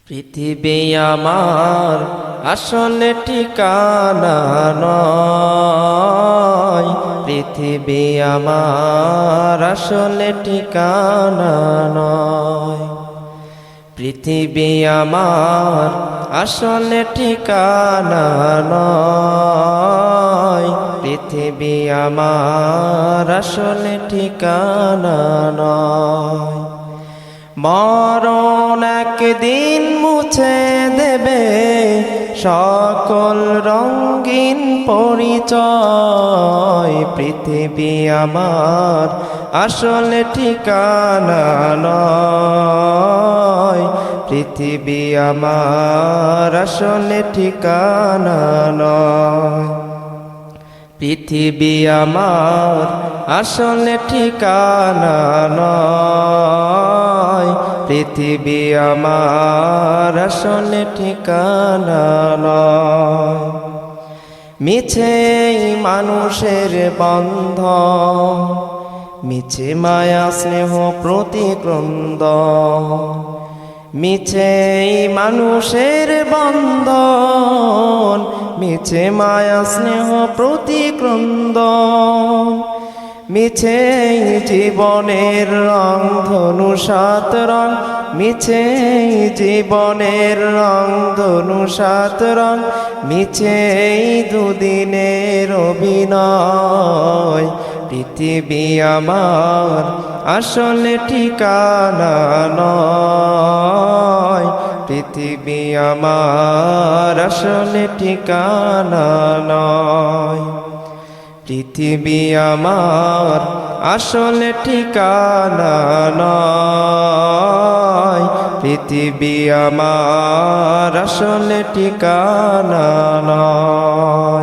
পৃথিবী আমার আসলে ঠিকানা নয়, পৃথিবী আমার আসলে ঠিকানা নয়, পৃথিবী আমার আসলে ঠিকানা নয়, পৃথিবী আমার আসলে ঠিকানা নয়। মরণ একদিন মুছে দেবে সকল রঙিন পরিচয়, পৃথিবী আমার আসলে ঠিকানা নয়, পৃথিবী আমার আসলে ঠিকানা নয়, পৃথিবী আমার আসলে ঠিকানা নয়, পৃথিবী আমার আসলে ঠিকানা নয়। মিছে মানুষের বন্ধন, মিছে মায়া স্নেহ প্রতিক্রন্দন, মিছে মানুষের বন্ধন, মিছে মায়া স্নেহ প্রতিক্রন্দন, মিছে জীবনের রং ধনু সাত রং, মিছে জীবনের রং ধনু সাত রং, মিছে দুদিনের অভিনয়, পৃথিবী আমার আসলে ঠিকানা নয়, পৃথিবী আমার আসলে ঠিকানা নয়, পৃথিবী আমার আসলে ঠিকানা নয়, পৃথিবী আমার আসলে ঠিকানা নয়।